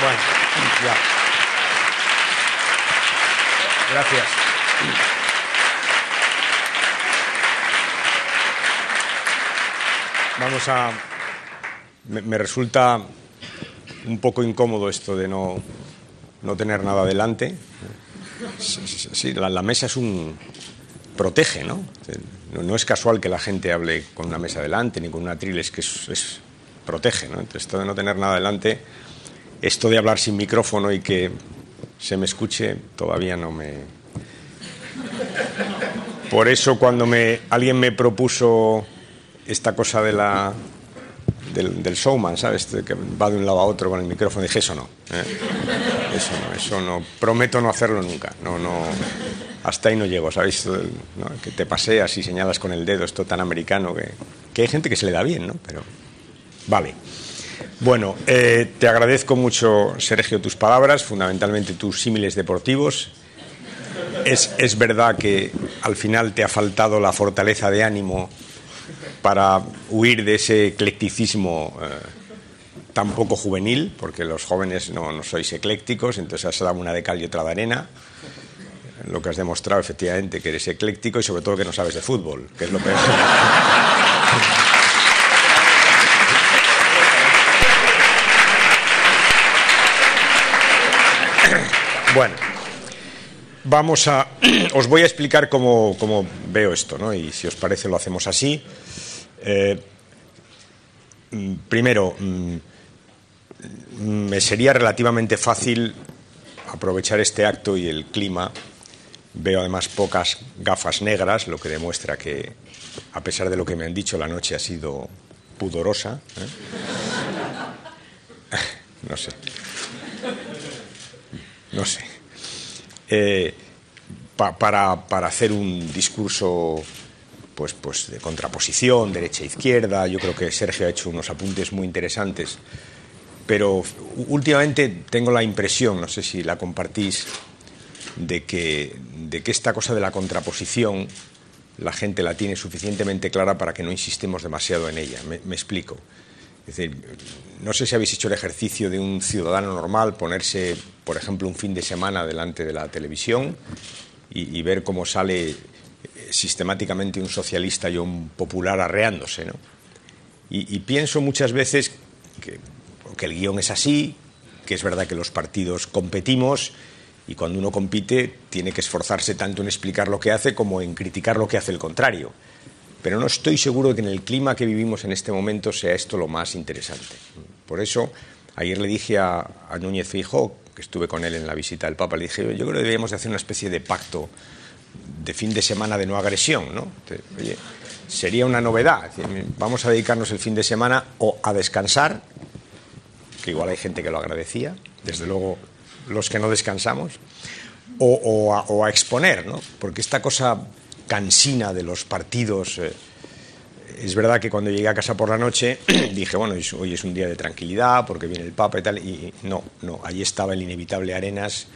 Bueno, ya. Gracias. Vamos a... Me resulta un poco incómodo esto de no tener nada delante. Sí, la mesa es un... protege, ¿no? No es casual que la gente hable con una mesa delante ni con un atril, es que es protege, ¿no? Entonces, esto de no tener nada delante, esto de hablar sin micrófono y que se me escuche, todavía no me... Por eso cuando alguien me propuso esta cosa del showman, ¿sabes? Que va de un lado a otro con el micrófono, dije, eso no, eso no, prometo no hacerlo nunca, no, hasta ahí no llego, ¿sabéis? ¿No? Que te paseas y señalas con el dedo, esto tan americano, que hay gente que se le da bien, ¿no? Pero, vale. Bueno, te agradezco mucho, Sergio, tus palabras, fundamentalmente tus símiles deportivos. Es verdad que al final te ha faltado la fortaleza de ánimo para huir de ese eclecticismo tan poco juvenil, porque los jóvenes no sois eclécticos, entonces has dado una de cal y otra de arena. Lo que has demostrado, efectivamente, que eres ecléctico y sobre todo que no sabes de fútbol, que es lo peor. Bueno, os voy a explicar cómo veo esto, ¿no? Y si os parece lo hacemos así. Primero, me sería relativamente fácil aprovechar este acto y el clima. Veo además pocas gafas negras, lo que demuestra que, a pesar de lo que me han dicho, la noche ha sido pudorosa, No sé. Para hacer un discurso pues de contraposición, derecha-izquierda, yo creo que Sergio ha hecho unos apuntes muy interesantes, pero últimamente tengo la impresión, no sé si la compartís, de que esta cosa de la contraposición la gente la tiene suficientemente clara para que no insistemos demasiado en ella. Me explico. Es decir, no sé si habéis hecho el ejercicio de un ciudadano normal, ponerse, por ejemplo, un fin de semana delante de la televisión y ver cómo sale sistemáticamente un socialista y un popular arreándose, ¿no? Y pienso muchas veces que el guión es así, que es verdad que los partidos competimos y cuando uno compite tiene que esforzarse tanto en explicar lo que hace como en criticar lo que hace el contrario. Pero no estoy seguro de que en el clima que vivimos en este momento sea esto lo más interesante. Por eso, ayer le dije a Núñez Feijóo, que estuve con él en la visita del Papa, le dije, yo creo que deberíamos de hacer una especie de pacto de fin de semana de no agresión, ¿no? Oye, sería una novedad. Vamos a dedicarnos el fin de semana o a descansar, que igual hay gente que lo agradecía, desde luego los que no descansamos, o a exponer, ¿no? Porque esta cosa cansina de los partidos, es verdad que cuando llegué a casa por la noche dije, bueno, hoy es un día de tranquilidad porque viene el Papa y tal, y no, allí estaba el inevitable Arenas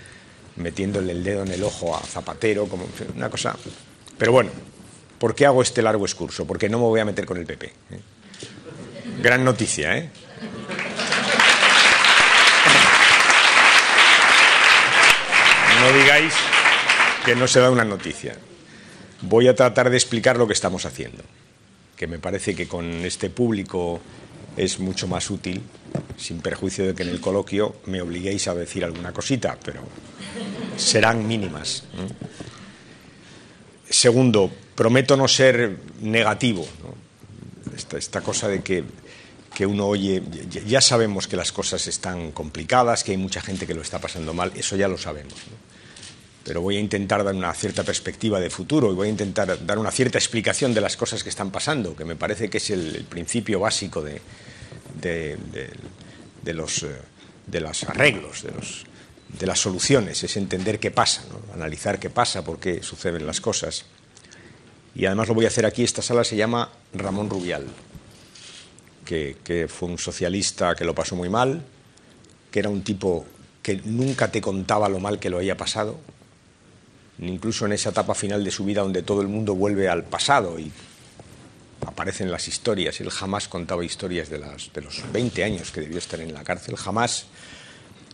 metiéndole el dedo en el ojo a Zapatero, como una cosa. Pero bueno, ¿por qué hago este largo excurso? Porque no me voy a meter con el PP. Gran noticia, ¿eh? No digáis que no se da una noticia. Voy a tratar de explicar lo que estamos haciendo, que me parece que con este público es mucho más útil, sin perjuicio de que en el coloquio me obliguéis a decir alguna cosita, pero serán mínimas. Segundo, prometo no ser negativo, ¿no? Esta cosa de que uno oye, ya sabemos que las cosas están complicadas, que hay mucha gente que lo está pasando mal, eso ya lo sabemos, ¿no? Pero voy a intentar dar una cierta perspectiva de futuro y voy a intentar dar una cierta explicación de las cosas que están pasando, que me parece que es el principio básico de los arreglos, de las soluciones, es entender qué pasa, ¿no? Analizar qué pasa, por qué suceden las cosas. Y además lo voy a hacer aquí. Esta sala se llama Ramón Rubial, que fue un socialista que lo pasó muy mal, que era un tipo que nunca te contaba lo mal que lo había pasado, incluso en esa etapa final de su vida donde todo el mundo vuelve al pasado y aparecen las historias. Él jamás contaba historias de los 20 años que debió estar en la cárcel, jamás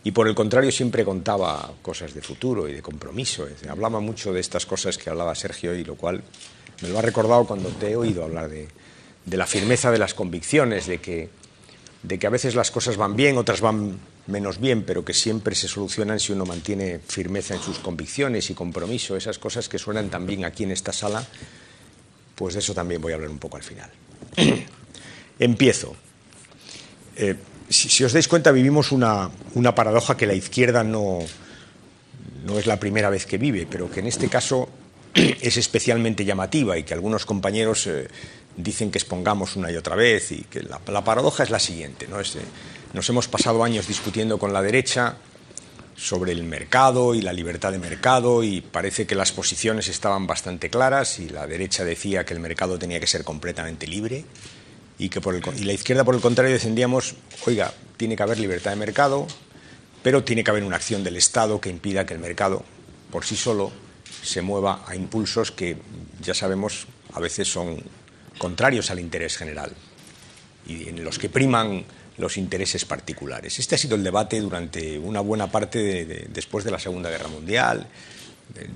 y por el contrario siempre contaba cosas de futuro y de compromiso. Hablaba mucho de estas cosas que hablaba Sergio, y lo cual me lo ha recordado cuando te he oído hablar de la firmeza de las convicciones, de que a veces las cosas van bien, otras van menos bien, pero que siempre se solucionan si uno mantiene firmeza en sus convicciones y compromiso. Esas cosas que suenan tan bien aquí en esta sala, pues de eso también voy a hablar un poco al final. Empiezo. Si os dais cuenta, vivimos una paradoja que la izquierda no es la primera vez que vive, pero que en este caso es especialmente llamativa y que algunos compañeros dicen que expongamos una y otra vez. Y que la paradoja es la siguiente, ¿no? Nos hemos pasado años discutiendo con la derecha sobre el mercado y la libertad de mercado, y parece que las posiciones estaban bastante claras, y la derecha decía que el mercado tenía que ser completamente libre, y la izquierda, por el contrario, defendíamos, oiga, tiene que haber libertad de mercado, pero tiene que haber una acción del Estado que impida que el mercado por sí solo se mueva a impulsos que, ya sabemos, a veces son contrarios al interés general y en los que priman los intereses particulares. Este ha sido el debate durante una buena parte después de la Segunda Guerra Mundial.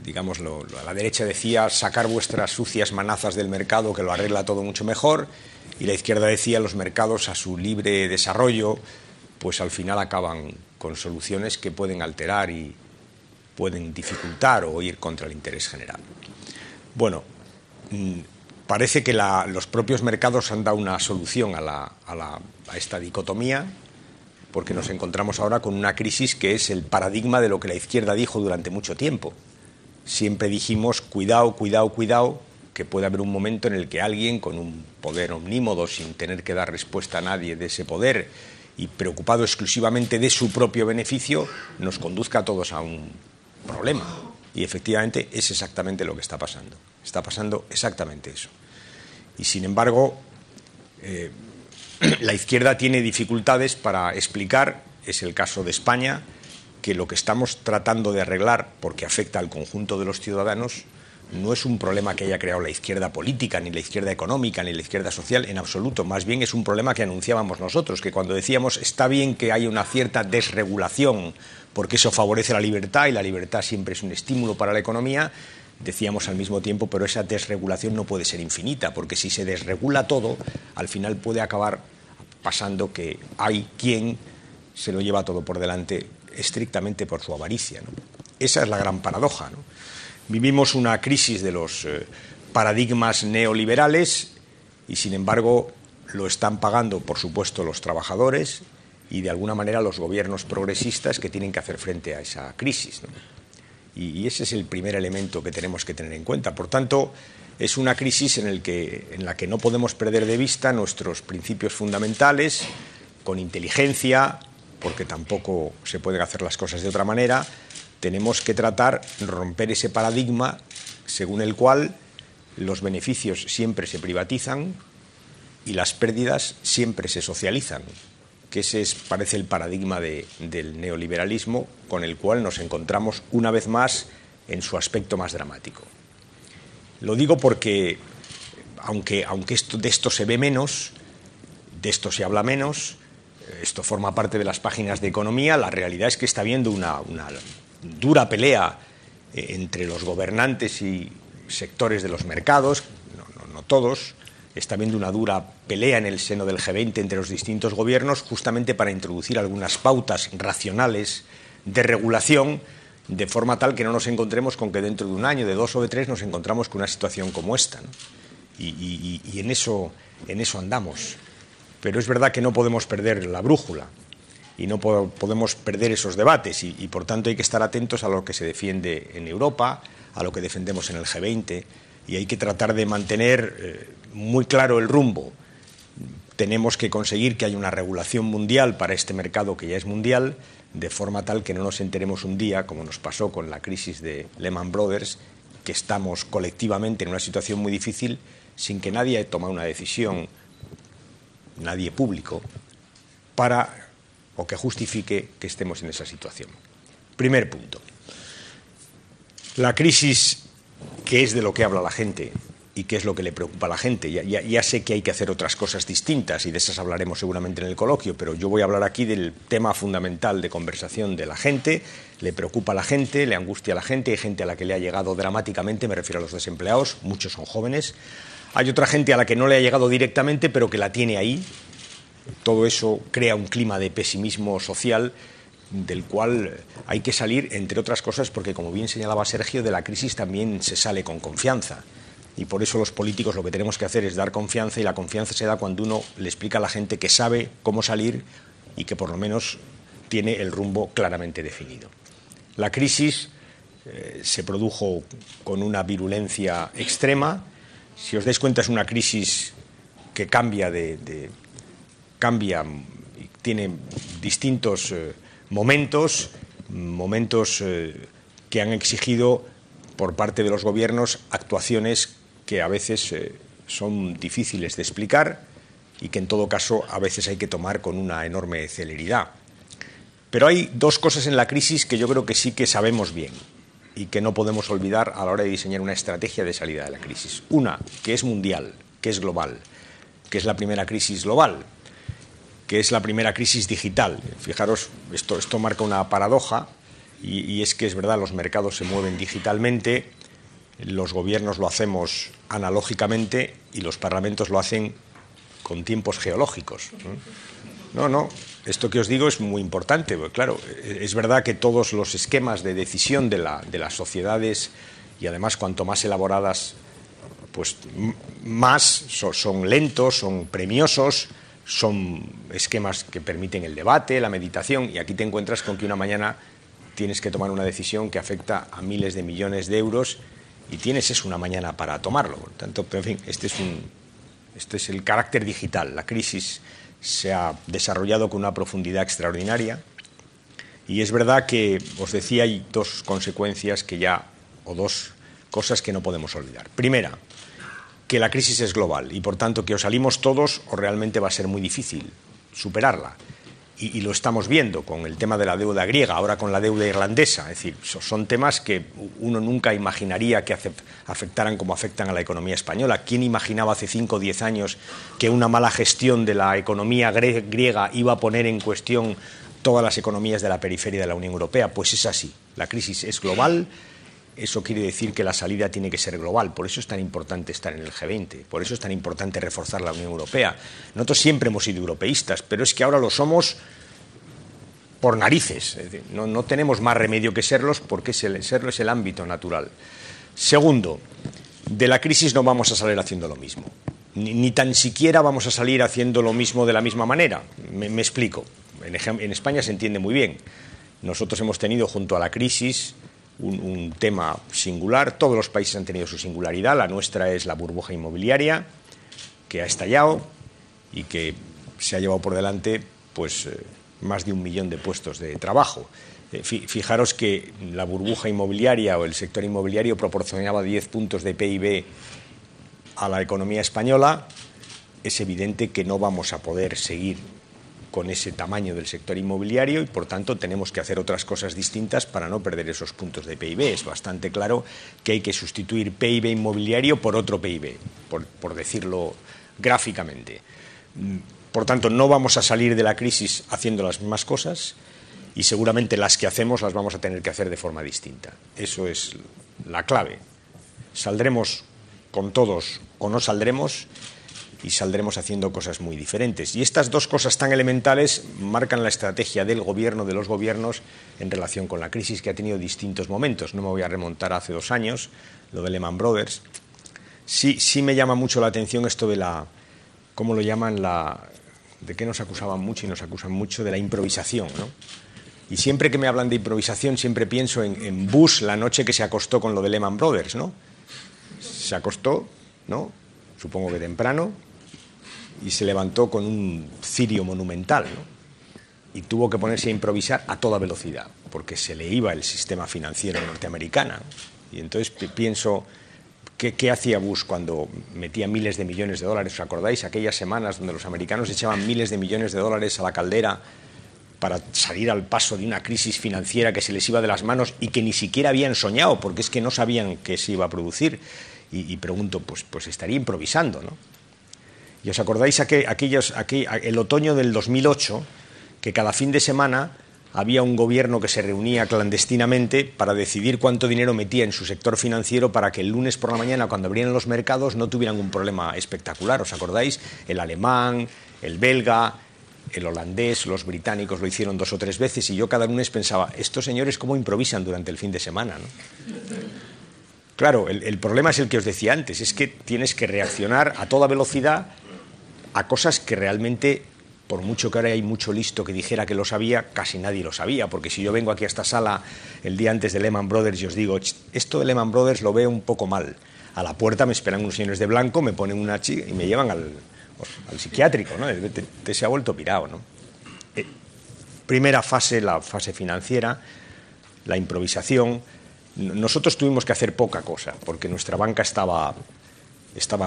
Digámoslo, la derecha decía sacar vuestras sucias manazas del mercado, que lo arregla todo mucho mejor, y la izquierda decía los mercados, a su libre desarrollo, pues al final acaban con soluciones que pueden alterar y pueden dificultar o ir contra el interés general. Bueno, parece que los propios mercados han dado una solución a esta dicotomía, porque nos encontramos ahora con una crisis que es el paradigma de lo que la izquierda dijo durante mucho tiempo. Siempre dijimos, cuidado, cuidado, cuidado, que puede haber un momento en el que alguien con un poder omnímodo, sin tener que dar respuesta a nadie de ese poder y preocupado exclusivamente de su propio beneficio, nos conduzca a todos a un problema. Y efectivamente es exactamente lo que está pasando. Está pasando exactamente eso. Y sin embargo, la izquierda tiene dificultades para explicar, es el caso de España, que lo que estamos tratando de arreglar, porque afecta al conjunto de los ciudadanos, no es un problema que haya creado la izquierda política, ni la izquierda económica, ni la izquierda social, en absoluto. Más bien es un problema que anunciábamos nosotros, que cuando decíamos está bien que haya una cierta desregulación, porque eso favorece la libertad, y la libertad siempre es un estímulo para la economía, decíamos al mismo tiempo, pero esa desregulación no puede ser infinita, porque si se desregula todo, al final puede acabar pasando que hay quien se lo lleva todo por delante estrictamente por su avaricia, ¿no? Esa es la gran paradoja, ¿no? Vivimos una crisis de los paradigmas neoliberales y, sin embargo, lo están pagando, por supuesto, los trabajadores y, de alguna manera, los gobiernos progresistas que tienen que hacer frente a esa crisis, ¿no? Y ese es el primer elemento que tenemos que tener en cuenta. Por tanto, es una crisis en la que no podemos perder de vista nuestros principios fundamentales, con inteligencia, porque tampoco se pueden hacer las cosas de otra manera. Tenemos que tratar de romper ese paradigma según el cual los beneficios siempre se privatizan y las pérdidas siempre se socializan, que ese parece el paradigma del neoliberalismo, con el cual nos encontramos una vez más en su aspecto más dramático. Lo digo porque, aunque de esto se ve menos, de esto se habla menos, esto forma parte de las páginas de economía, la realidad es que está habiendo una dura pelea entre los gobernantes y sectores de los mercados, no todos. Está habiendo una dura pelea en el seno del G20 entre los distintos gobiernos, justamente para introducir algunas pautas racionales de regulación, de forma tal que no nos encontremos con que dentro de un año, de 2 o de 3, nos encontramos con una situación como esta, ¿no? Y en eso andamos. Pero es verdad que no podemos perder la brújula y no podemos perder esos debates y por tanto hay que estar atentos a lo que se defiende en Europa, a lo que defendemos en el G20, y hay que tratar de mantener muy claro el rumbo. Tenemos que conseguir que haya una regulación mundial para este mercado que ya es mundial, de forma tal que no nos enteremos un día, como nos pasó con la crisis de Lehman Brothers, que estamos colectivamente en una situación muy difícil sin que nadie haya tomado una decisión, nadie público, o que justifique que estemos en esa situación. Primer punto. La crisis, que es de lo que habla la gente, y qué es lo que le preocupa a la gente. Ya sé que hay que hacer otras cosas distintas y de esas hablaremos seguramente en el coloquio, pero yo voy a hablar aquí del tema fundamental de conversación de la gente. Le preocupa a la gente, le angustia a la gente, hay gente a la que le ha llegado dramáticamente, me refiero a los desempleados, muchos son jóvenes. Hay otra gente a la que no le ha llegado directamente, pero que la tiene ahí. Todo eso crea un clima de pesimismo social del cual hay que salir, entre otras cosas, porque, como bien señalaba Sergio, de la crisis también se sale con confianza. Y por eso los políticos lo que tenemos que hacer es dar confianza, y la confianza se da cuando uno le explica a la gente que sabe cómo salir y que por lo menos tiene el rumbo claramente definido. La crisis se produjo con una virulencia extrema. Si os dais cuenta, es una crisis que cambia y tiene distintos momentos que han exigido por parte de los gobiernos actuaciones que a veces son difíciles de explicar y que en todo caso a veces hay que tomar con una enorme celeridad. Pero hay dos cosas en la crisis que yo creo que sí que sabemos bien y que no podemos olvidar a la hora de diseñar una estrategia de salida de la crisis. Una, que es mundial, que es global, que es la primera crisis global, que es la primera crisis digital. Fijaros, esto marca una paradoja, y es que es verdad, los mercados se mueven digitalmente, los gobiernos lo hacemos analógicamente y los parlamentos lo hacen con tiempos geológicos. No, esto que os digo es muy importante, porque claro, es verdad que todos los esquemas de decisión de las sociedades, y además cuanto más elaboradas, pues más son lentos, son premiosos, son esquemas que permiten el debate, la meditación, y aquí te encuentras con que una mañana tienes que tomar una decisión que afecta a miles de millones de euros y tienes una mañana para tomarlo. Por tanto, en fin, este es el carácter digital. La crisis se ha desarrollado con una profundidad extraordinaria y es verdad que, os decía, hay dos consecuencias o dos cosas que no podemos olvidar. Primera, que la crisis es global y por tanto que o salimos todos o realmente va a ser muy difícil superarla. Y lo estamos viendo con el tema de la deuda griega, ahora con la deuda irlandesa. Es decir, son temas que uno nunca imaginaría que afectaran como afectan a la economía española. ¿Quién imaginaba hace 5 o 10 años que una mala gestión de la economía griega iba a poner en cuestión todas las economías de la periferia de la Unión Europea? Pues es así. La crisis es global. Eso quiere decir que la salida tiene que ser global. Por eso es tan importante estar en el G20, por eso es tan importante reforzar la Unión Europea. Nosotros siempre hemos sido europeístas, pero es que ahora lo somos por narices. Es decir, no tenemos más remedio que serlos, porque serlo es el ámbito natural. Segundo, de la crisis no vamos a salir haciendo lo mismo. Ni tan siquiera vamos a salir haciendo lo mismo de la misma manera. Me explico. En España se entiende muy bien. Nosotros hemos tenido junto a la crisis un tema singular. Todos los países han tenido su singularidad. La nuestra es la burbuja inmobiliaria, que ha estallado y que se ha llevado por delante pues más de 1 millón de puestos de trabajo. Fijaros que la burbuja inmobiliaria o el sector inmobiliario proporcionaba 10 puntos de PIB a la economía española. Es evidente que no vamos a poder seguir con ese tamaño del sector inmobiliario y, por tanto, tenemos que hacer otras cosas distintas para no perder esos puntos de PIB. Es bastante claro que hay que sustituir PIB inmobiliario por otro PIB, por decirlo gráficamente. Por tanto, no vamos a salir de la crisis haciendo las mismas cosas y seguramente las que hacemos las vamos a tener que hacer de forma distinta. Eso es la clave. Saldremos con todos o no saldremos, y saldremos haciendo cosas muy diferentes. Y estas dos cosas tan elementales marcan la estrategia del gobierno, de los gobiernos, en relación con la crisis, que ha tenido distintos momentos. No me voy a remontar hace 2 años, lo de Lehman Brothers. Sí me llama mucho la atención esto de ¿cómo lo llaman? De que nos acusaban mucho y nos acusan mucho de la improvisación, ¿no? Y siempre que me hablan de improvisación, siempre pienso en Bush la noche que se acostó con lo de Lehman Brothers, ¿no? Se acostó, ¿no? Supongo que temprano, y se levantó con un cirio monumental, ¿no? Y tuvo que ponerse a improvisar a toda velocidad, porque se le iba el sistema financiero norteamericano. Y entonces pienso, ¿qué hacía Bush cuando metía miles de millones de dólares? ¿Os acordáis? Aquellas semanas donde los americanos echaban miles de millones de dólares a la caldera para salir al paso de una crisis financiera que se les iba de las manos y que ni siquiera habían soñado, porque es que no sabían que se iba a producir. y pregunto, pues estaría improvisando, ¿no? Y os acordáis el otoño del 2008, que cada fin de semana había un gobierno que se reunía clandestinamente para decidir cuánto dinero metía en su sector financiero para que el lunes por la mañana, cuando abrieran los mercados, no tuvieran un problema espectacular. ¿Os acordáis? El alemán, el belga, el holandés, los británicos lo hicieron 2 o 3 veces y yo cada lunes pensaba, estos señores cómo improvisan durante el fin de semana, ¿no? Claro, el problema es el que os decía antes, es que tienes que reaccionar a toda velocidad a cosas que realmente, por mucho que ahora hay mucho listo que dijera que lo sabía, casi nadie lo sabía, porque si yo vengo aquí a esta sala el día antes de Lehman Brothers y os digo, esto de Lehman Brothers lo veo un poco mal, a la puerta me esperan unos señores de blanco, me ponen una chica y me llevan al psiquiátrico, ¿no? Te se ha vuelto pirado, ¿no? Primera fase, la fase financiera, la improvisación. Nosotros tuvimos que hacer poca cosa, porque nuestra banca estaba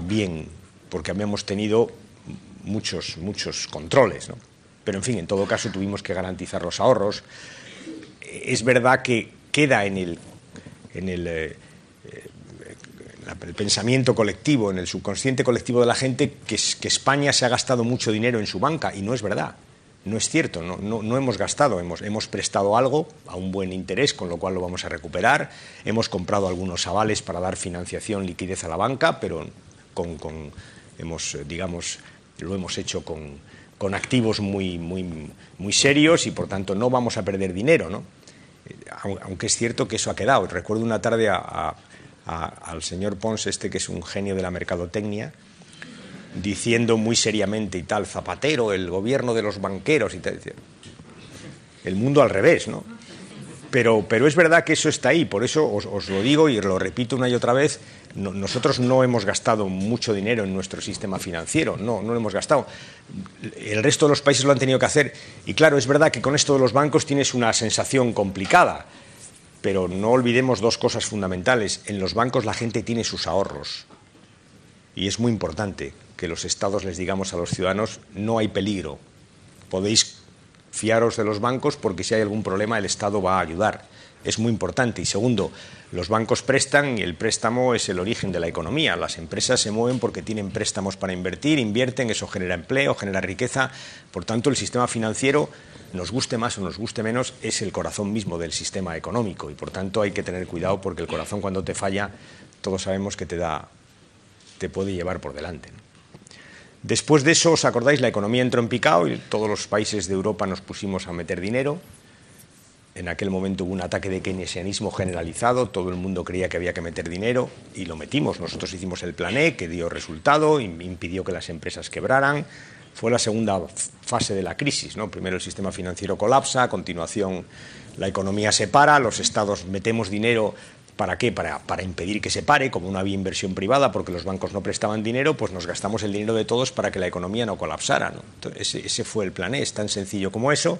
bien, porque habíamos tenido muchos controles, ¿no? Pero en fin, en todo caso tuvimos que garantizar los ahorros. Es verdad que queda en el pensamiento colectivo, en el subconsciente colectivo de la gente, que España se ha gastado mucho dinero en su banca, y no es verdad, no es cierto, no hemos gastado, hemos prestado algo a un buen interés, con lo cual lo vamos a recuperar, hemos comprado algunos avales para dar financiación, liquidez a la banca, pero lo hemos hecho con activos muy serios y por tanto no vamos a perder dinero, ¿no? Aunque es cierto que eso ha quedado. Recuerdo una tarde al señor Pons, que es un genio de la mercadotecnia, diciendo muy seriamente y tal, Zapatero, el gobierno de los banqueros y tal. El mundo al revés, ¿no? Pero es verdad que eso está ahí, por eso os lo digo y lo repito una y otra vez, nosotros no hemos gastado mucho dinero en nuestro sistema financiero, no lo hemos gastado. El resto de los países lo han tenido que hacer. Y claro, es verdad que con esto de los bancos tienes una sensación complicada, pero no olvidemos 2 cosas fundamentales. En los bancos la gente tiene sus ahorros y es muy importante que los estados les digamos a los ciudadanos, no hay peligro, podéis fiaros de los bancos porque si hay algún problema el Estado va a ayudar. Es muy importante. Y segundo, los bancos prestan y el préstamo es el origen de la economía. Las empresas se mueven porque tienen préstamos para invertir, invierten, eso genera empleo, genera riqueza. Por tanto, el sistema financiero, nos guste más o nos guste menos, es el corazón mismo del sistema económico y por tanto hay que tener cuidado porque el corazón cuando te falla, todos sabemos que te puede llevar por delante, ¿no? Después de eso, ¿os acordáis? La economía entró en picado y todos los países de Europa nos pusimos a meter dinero. En aquel momento hubo un ataque de keynesianismo generalizado, todo el mundo creía que había que meter dinero y lo metimos. Nosotros hicimos el plan E, que dio resultado, impidió que las empresas quebraran. Fue la segunda fase de la crisis, ¿no? Primero el sistema financiero colapsa, a continuación la economía se para, los estados metemos dinero. ¿Para qué? Para impedir que se pare, como no había inversión privada porque los bancos no prestaban dinero, pues nos gastamos el dinero de todos para que la economía no colapsara, ¿no? Entonces, ese fue el plan E, es tan sencillo como eso.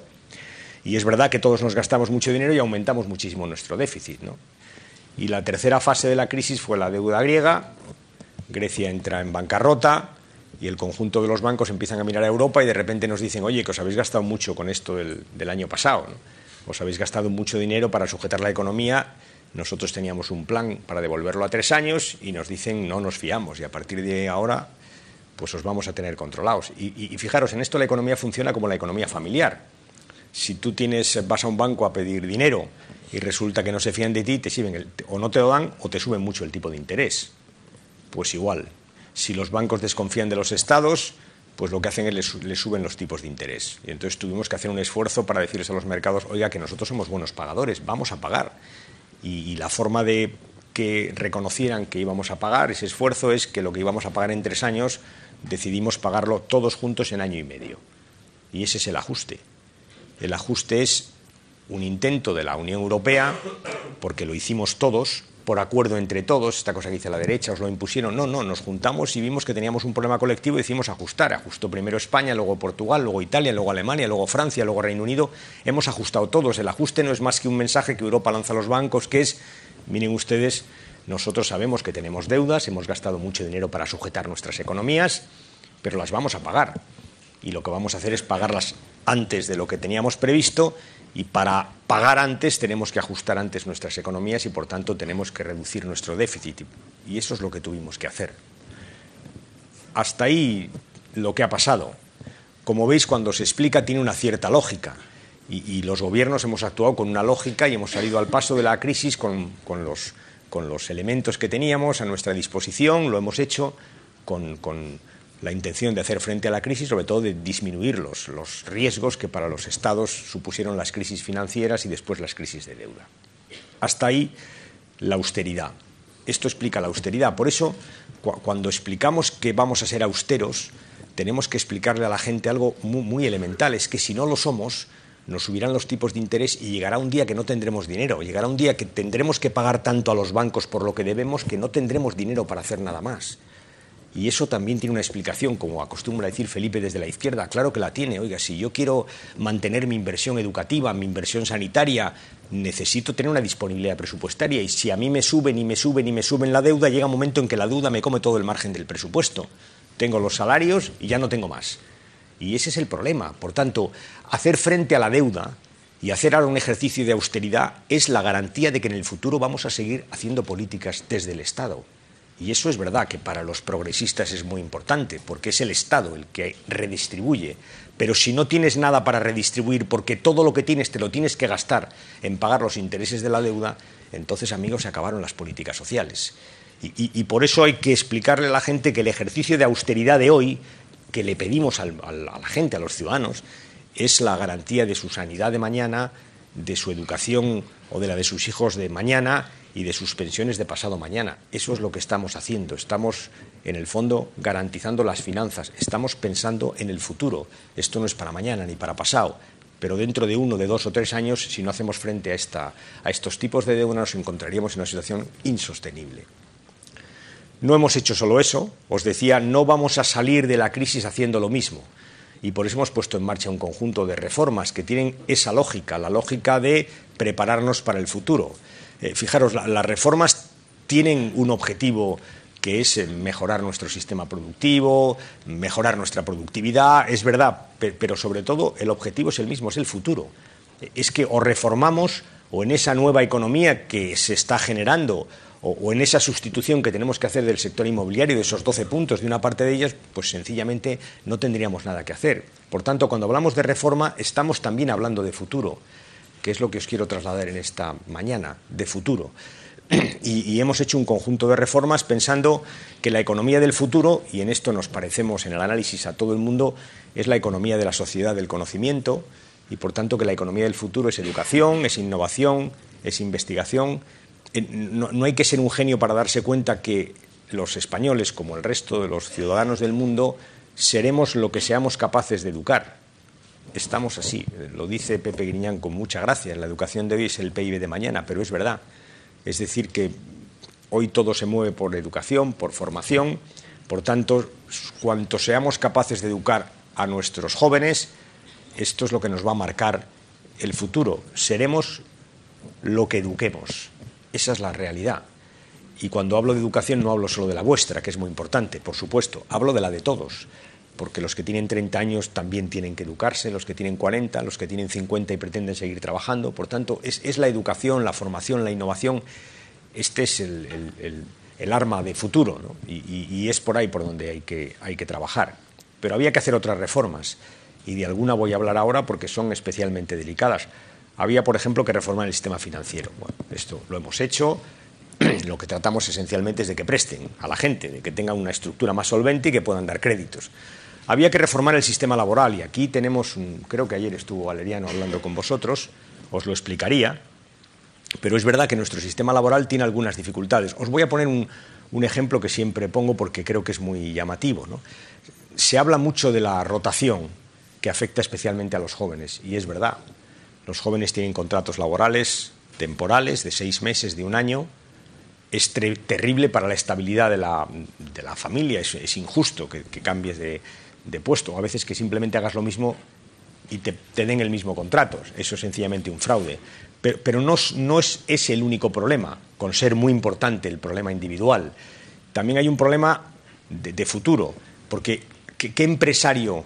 Y es verdad que todos nos gastamos mucho dinero y aumentamos muchísimo nuestro déficit, ¿no? Y la tercera fase de la crisis fue la deuda griega. Grecia entra en bancarrota y el conjunto de los bancos empiezan a mirar a Europa y de repente nos dicen, oye, que os habéis gastado mucho con esto del año pasado, ¿no? Os habéis gastado mucho dinero para sujetar la economía. Nosotros teníamos un plan para devolverlo a 3 años y nos dicen no nos fiamos y a partir de ahora pues os vamos a tener controlados. Y fijaros, en esto la economía funciona como la economía familiar. Si tú vas a un banco a pedir dinero y resulta que no se fían de ti, te sirven o no te lo dan o te suben mucho el tipo de interés. Pues igual, si los bancos desconfían de los estados, pues lo que hacen es les suben los tipos de interés. Y entonces tuvimos que hacer un esfuerzo para decirles a los mercados, oiga, que nosotros somos buenos pagadores, vamos a pagar. Y la forma de que reconocieran que íbamos a pagar ese esfuerzo es que lo que íbamos a pagar en 3 años decidimos pagarlo todos juntos en año y medio. Y ese es el ajuste. El ajuste es un intento de la Unión Europea, porque lo hicimos todos, por acuerdo entre todos, esta cosa que dice la derecha, os lo impusieron. No, nos juntamos y vimos que teníamos un problema colectivo y decidimos ajustar. Ajustó primero España, luego Portugal, luego Italia, luego Alemania, luego Francia, luego Reino Unido. Hemos ajustado todos. El ajuste no es más que un mensaje que Europa lanza a los bancos, que es, miren ustedes, nosotros sabemos que tenemos deudas, hemos gastado mucho dinero para sujetar nuestras economías, pero las vamos a pagar. Y lo que vamos a hacer es pagarlas antes de lo que teníamos previsto. Y para pagar antes tenemos que ajustar antes nuestras economías y por tanto tenemos que reducir nuestro déficit. Y eso es lo que tuvimos que hacer. Hasta ahí lo que ha pasado. Como veis, cuando se explica tiene una cierta lógica. Y los gobiernos hemos actuado con una lógica y hemos salido al paso de la crisis con los elementos que teníamos a nuestra disposición. Lo hemos hecho con la intención de hacer frente a la crisis, sobre todo de disminuir los riesgos que para los estados supusieron las crisis financieras y después las crisis de deuda. Hasta ahí la austeridad. Esto explica la austeridad. Por eso, cuando explicamos que vamos a ser austeros, tenemos que explicarle a la gente algo muy elemental. Es que si no lo somos, nos subirán los tipos de interés y llegará un día que no tendremos dinero. Llegará un día que tendremos que pagar tanto a los bancos por lo que debemos que no tendremos dinero para hacer nada más. Y eso también tiene una explicación, como acostumbra decir Felipe desde la izquierda. Claro que la tiene. Oiga, si yo quiero mantener mi inversión educativa, mi inversión sanitaria, necesito tener una disponibilidad presupuestaria. Y si a mí me suben y me suben y me suben la deuda, llega un momento en que la deuda me come todo el margen del presupuesto. Tengo los salarios y ya no tengo más. Y ese es el problema. Por tanto, hacer frente a la deuda y hacer ahora un ejercicio de austeridad es la garantía de que en el futuro vamos a seguir haciendo políticas desde el Estado. Y eso es verdad que para los progresistas es muy importante, porque es el Estado el que redistribuye. Pero si no tienes nada para redistribuir, porque todo lo que tienes te lo tienes que gastar en pagar los intereses de la deuda, entonces, amigos, se acabaron las políticas sociales. Y por eso hay que explicarle a la gente que el ejercicio de austeridad de hoy, que le pedimos a la gente, a los ciudadanos, es la garantía de su sanidad de mañana, de su educación o de la de sus hijos de mañana y de sus pensiones de pasado mañana. Eso es lo que estamos haciendo. Estamos, en el fondo, garantizando las finanzas. Estamos pensando en el futuro. Esto no es para mañana ni para pasado, pero dentro de 1, de 2 o 3 años, si no hacemos frente a estos tipos de deuda, nos encontraríamos en una situación insostenible. No hemos hecho solo eso. Os decía, no vamos a salir de la crisis haciendo lo mismo. Y por eso hemos puesto en marcha un conjunto de reformas que tienen esa lógica, la lógica de prepararnos para el futuro. Fijaros, las reformas tienen un objetivo que es mejorar nuestro sistema productivo, mejorar nuestra productividad, es verdad, pero sobre todo el objetivo es el mismo, es el futuro. Es que o reformamos o en esa nueva economía que se está generando o en esa sustitución que tenemos que hacer del sector inmobiliario, de esos 12 puntos, de una parte de ellas, pues sencillamente no tendríamos nada que hacer. Por tanto, cuando hablamos de reforma, estamos también hablando de futuro, que es lo que os quiero trasladar en esta mañana, de futuro. Y hemos hecho un conjunto de reformas pensando que la economía del futuro, y en esto nos parecemos en el análisis a todo el mundo, es la economía de la sociedad del conocimiento, y por tanto que la economía del futuro es educación, es innovación, es investigación. No hay que ser un genio para darse cuenta que los españoles, como el resto de los ciudadanos del mundo, seremos lo que seamos capaces de educar. Estamos así, lo dice Pepe Griñán con mucha gracia, la educación de hoy es el PIB de mañana, pero es verdad. Es decir, que hoy todo se mueve por educación, por formación, por tanto, cuanto seamos capaces de educar a nuestros jóvenes, esto es lo que nos va a marcar el futuro. Seremos lo que eduquemos. Esa es la realidad. Y cuando hablo de educación no hablo solo de la vuestra, que es muy importante, por supuesto, hablo de la de todos. Porque los que tienen 30 años también tienen que educarse, los que tienen 40, los que tienen 50 y pretenden seguir trabajando. Por tanto, es la educación, la formación, la innovación. Este es el arma de futuro, ¿no? Y es por ahí por donde hay que trabajar. Pero había que hacer otras reformas, y de alguna voy a hablar ahora porque son especialmente delicadas. Había, por ejemplo, que reformar el sistema financiero. Bueno, esto lo hemos hecho. Lo que tratamos esencialmente es de que presten a la gente, de que tengan una estructura más solvente y que puedan dar créditos. Había que reformar el sistema laboral y aquí tenemos, creo que ayer estuvo Valeriano hablando con vosotros, os lo explicaría, pero es verdad que nuestro sistema laboral tiene algunas dificultades. Os voy a poner un ejemplo que siempre pongo porque creo que es muy llamativo, ¿no? Se habla mucho de la rotación que afecta especialmente a los jóvenes y es verdad. Los jóvenes tienen contratos laborales temporales de 6 meses, de 1 año. Es terrible para la estabilidad de la familia, es injusto que cambies de puesto, a veces que simplemente hagas lo mismo y te den el mismo contrato, eso es sencillamente un fraude. Pero no es el único problema, con ser muy importante el problema individual. También hay un problema de futuro, porque ¿qué empresario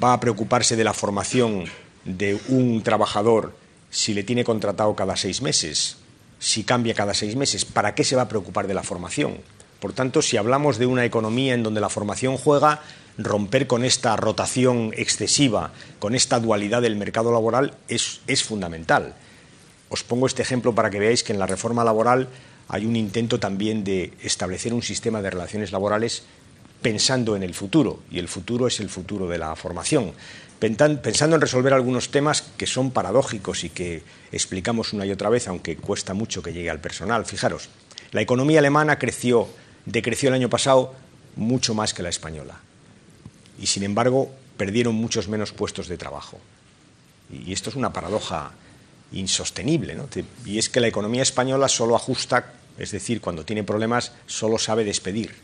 va a preocuparse de la formación de un trabajador si le tiene contratado cada 6 meses? Si cambia cada 6 meses, ¿para qué se va a preocupar de la formación? Por tanto, si hablamos de una economía en donde la formación juega, romper con esta rotación excesiva, con esta dualidad del mercado laboral, es fundamental. Os pongo este ejemplo para que veáis que en la reforma laboral hay un intento también de establecer un sistema de relaciones laborales pensando en el futuro, y el futuro es el futuro de la formación. Pensando en resolver algunos temas que son paradójicos y que explicamos una y otra vez, aunque cuesta mucho que llegue al personal. Fijaros, la economía alemana decreció el año pasado mucho más que la española, y sin embargo perdieron muchos menos puestos de trabajo. Y esto es una paradoja insostenible, ¿no? Y es que la economía española solo ajusta, es decir, cuando tiene problemas solo sabe despedir.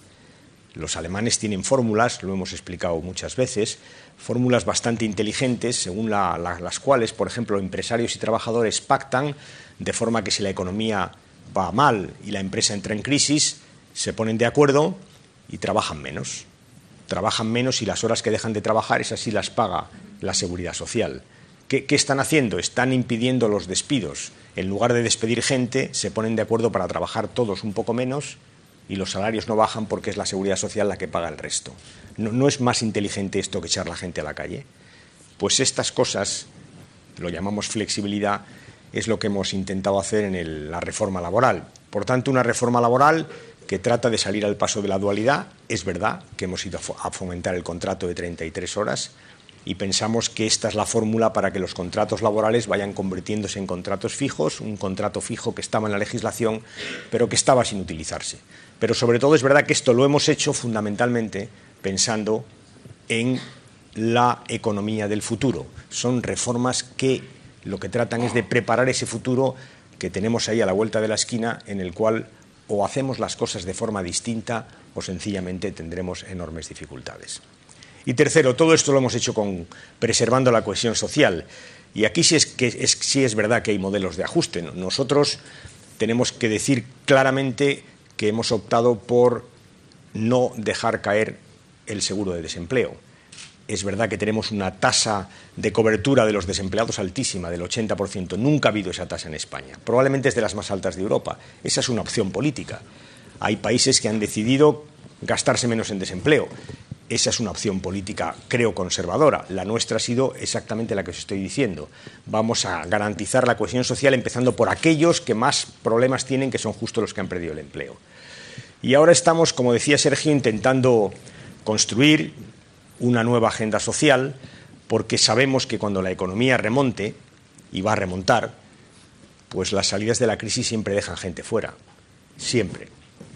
Los alemanes tienen fórmulas, lo hemos explicado muchas veces, fórmulas bastante inteligentes según las cuales, por ejemplo, empresarios y trabajadores pactan de forma que si la economía va mal y la empresa entra en crisis, se ponen de acuerdo y trabajan menos. Trabajan menos y las horas que dejan de trabajar, esas sí las paga la Seguridad Social. ¿Qué están haciendo? Están impidiendo los despidos. En lugar de despedir gente, se ponen de acuerdo para trabajar todos un poco menos y los salarios no bajan porque es la Seguridad Social la que paga el resto. ¿No es más inteligente esto que echar la gente a la calle? Pues estas cosas, lo llamamos flexibilidad, es lo que hemos intentado hacer en la reforma laboral. Por tanto, una reforma laboral que trata de salir al paso de la dualidad. Es verdad que hemos ido a fomentar el contrato de 33 horas y pensamos que esta es la fórmula para que los contratos laborales vayan convirtiéndose en contratos fijos, un contrato fijo que estaba en la legislación, pero que estaba sin utilizarse. Pero sobre todo es verdad que esto lo hemos hecho fundamentalmente pensando en la economía del futuro. Son reformas que lo que tratan es de preparar ese futuro que tenemos ahí a la vuelta de la esquina, en el cual o hacemos las cosas de forma distinta o sencillamente tendremos enormes dificultades. Y tercero, todo esto lo hemos hecho preservando la cohesión social. Y aquí sí es verdad que hay modelos de ajuste. Nosotros tenemos que decir claramente que hemos optado por no dejar caer el seguro de desempleo. Es verdad que tenemos una tasa de cobertura de los desempleados altísima, del 80%. Nunca ha habido esa tasa en España. Probablemente es de las más altas de Europa. Esa es una opción política. Hay países que han decidido gastarse menos en desempleo. Esa es una opción política, creo, conservadora. La nuestra ha sido exactamente la que os estoy diciendo. Vamos a garantizar la cohesión social empezando por aquellos que más problemas tienen, que son justo los que han perdido el empleo. Y ahora estamos, como decía Sergio, intentando construir una nueva agenda social, porque sabemos que cuando la economía remonte, y va a remontar, pues las salidas de la crisis siempre dejan gente fuera. Siempre.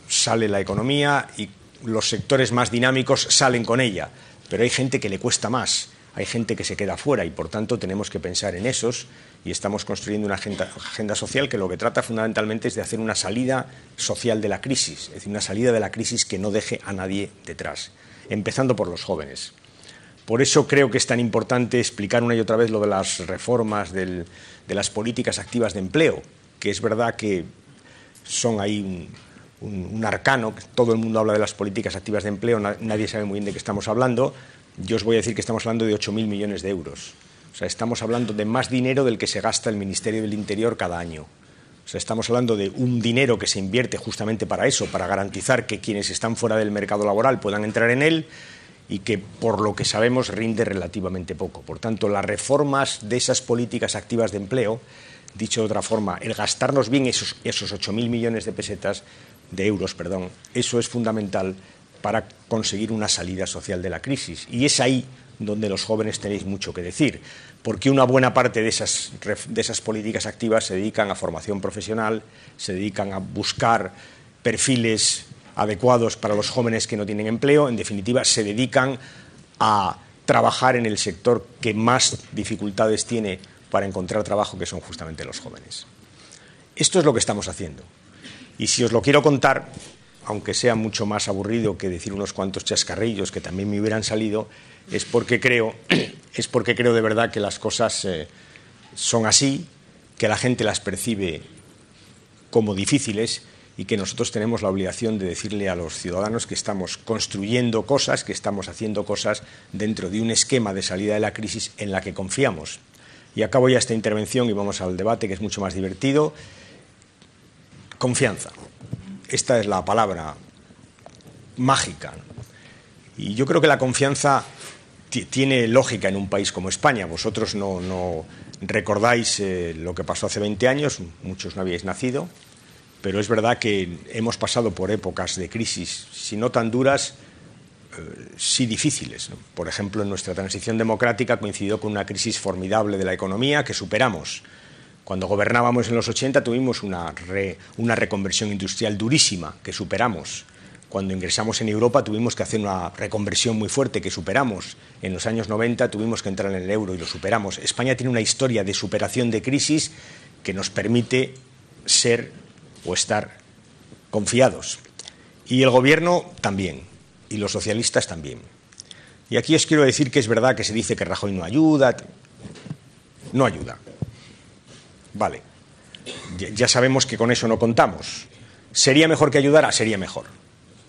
Sale la economía y los sectores más dinámicos salen con ella, pero hay gente que le cuesta más, hay gente que se queda fuera y por tanto tenemos que pensar en esos y estamos construyendo una agenda social que lo que trata fundamentalmente es de hacer una salida social de la crisis, es decir, una salida de la crisis que no deje a nadie detrás, empezando por los jóvenes. Por eso creo que es tan importante explicar una y otra vez lo de las reformas de las políticas activas de empleo, que es verdad que son ahí un arcano, que todo el mundo habla de las políticas activas de empleo, nadie sabe muy bien de qué estamos hablando. Yo os voy a decir que estamos hablando de 8.000 millones de euros. O sea, estamos hablando de más dinero del que se gasta el Ministerio del Interior cada año. O sea, estamos hablando de un dinero que se invierte justamente para eso, para garantizar que quienes están fuera del mercado laboral puedan entrar en él y que, por lo que sabemos, rinde relativamente poco. Por tanto, las reformas de esas políticas activas de empleo, dicho de otra forma, el gastarnos bien esos 8.000 millones de euros, eso es fundamental para conseguir una salida social de la crisis. Y es ahí donde los jóvenes tenéis mucho que decir, porque una buena parte de esas políticas activas se dedican a formación profesional, se dedican a buscar perfiles adecuados para los jóvenes que no tienen empleo, en definitiva, se dedican a trabajar en el sector que más dificultades tiene para encontrar trabajo, que son justamente los jóvenes. Esto es lo que estamos haciendo. Y si os lo quiero contar, aunque sea mucho más aburrido que decir unos cuantos chascarrillos que también me hubieran salido, es porque creo de verdad que las cosas son así, que la gente las percibe como difíciles y que nosotros tenemos la obligación de decirle a los ciudadanos que estamos construyendo cosas, que estamos haciendo cosas dentro de un esquema de salida de la crisis en la que confiamos. Y acabo ya esta intervención y vamos al debate, que es mucho más divertido. Confianza. Esta es la palabra mágica. Y yo creo que la confianza tiene lógica en un país como España. Vosotros no recordáis lo que pasó hace 20 años, muchos no habíais nacido, pero es verdad que hemos pasado por épocas de crisis, si no tan duras, sí difíciles, ¿no? Por ejemplo, en nuestra transición democrática coincidió con una crisis formidable de la economía que superamos. Cuando gobernábamos en los 80 tuvimos una reconversión industrial durísima que superamos. Cuando ingresamos en Europa tuvimos que hacer una reconversión muy fuerte que superamos. En los años 90 tuvimos que entrar en el euro y lo superamos. España tiene una historia de superación de crisis que nos permite ser o estar confiados. Y el gobierno también. Y los socialistas también. Y aquí os quiero decir que es verdad que se dice que Rajoy no ayuda. No ayuda. Vale. Ya sabemos que con eso no contamos. ¿Sería mejor que ayudara? Sería mejor.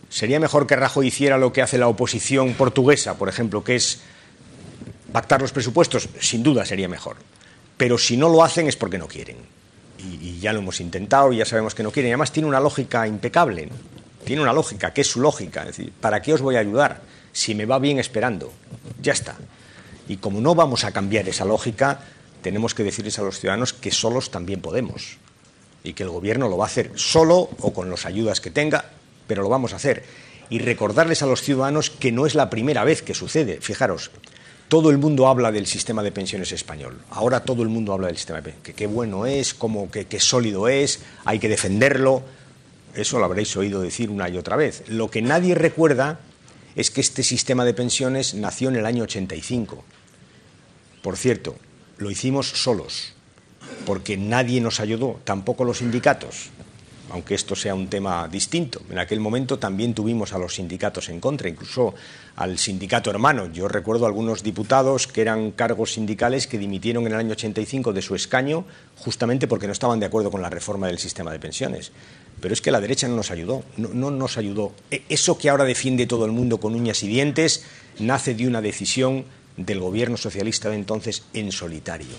¿Sería mejor que Rajoy hiciera lo que hace la oposición portuguesa, por ejemplo, que es pactar los presupuestos? Sin duda sería mejor. Pero si no lo hacen es porque no quieren. Y ya lo hemos intentado y ya sabemos que no quieren. Y además tiene una lógica impecable, ¿no? Tiene una lógica, que es su lógica. Es decir, ¿para qué os voy a ayudar si me va bien esperando? Ya está. Y como no vamos a cambiar esa lógica, tenemos que decirles a los ciudadanos que solos también podemos. Y que el gobierno lo va a hacer solo o con las ayudas que tenga, pero lo vamos a hacer. Y recordarles a los ciudadanos que no es la primera vez que sucede. Fijaros, todo el mundo habla del sistema de pensiones español. Ahora todo el mundo habla del sistema de pensiones. Que qué bueno es, qué sólido es, hay que defenderlo. Eso lo habréis oído decir una y otra vez. Lo que nadie recuerda es que este sistema de pensiones nació en el año 85. Por cierto, lo hicimos solos, porque nadie nos ayudó, tampoco los sindicatos, aunque esto sea un tema distinto. En aquel momento también tuvimos a los sindicatos en contra, incluso al sindicato hermano. Yo recuerdo algunos diputados que eran cargos sindicales que dimitieron en el año 85 de su escaño justamente porque no estaban de acuerdo con la reforma del sistema de pensiones. Pero es que la derecha no nos ayudó, no nos ayudó. Eso que ahora defiende todo el mundo con uñas y dientes nace de una decisión del gobierno socialista de entonces en solitario.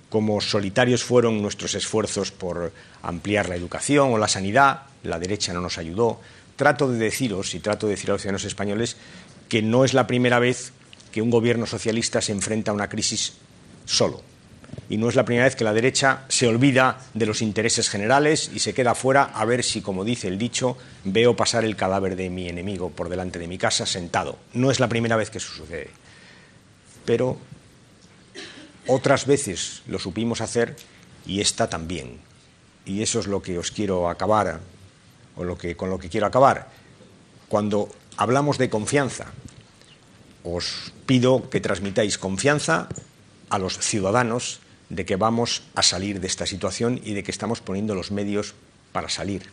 Como solitarios fueron nuestros esfuerzos por ampliar la educación o la sanidad, la derecha no nos ayudó. Trato de deciros y trato de decir a los ciudadanos españoles que no es la primera vez que un gobierno socialista se enfrenta a una crisis solo. Y no es la primera vez que la derecha se olvida de los intereses generales y se queda fuera a ver si, como dice el dicho, veo pasar el cadáver de mi enemigo por delante de mi casa sentado. No es la primera vez que eso sucede. Pero otras veces lo supimos hacer y esta también. Y eso es lo que os quiero acabar, con lo que quiero acabar. Cuando hablamos de confianza, os pido que transmitáis confianza a los ciudadanos de que vamos a salir de esta situación y de que estamos poniendo los medios para salir.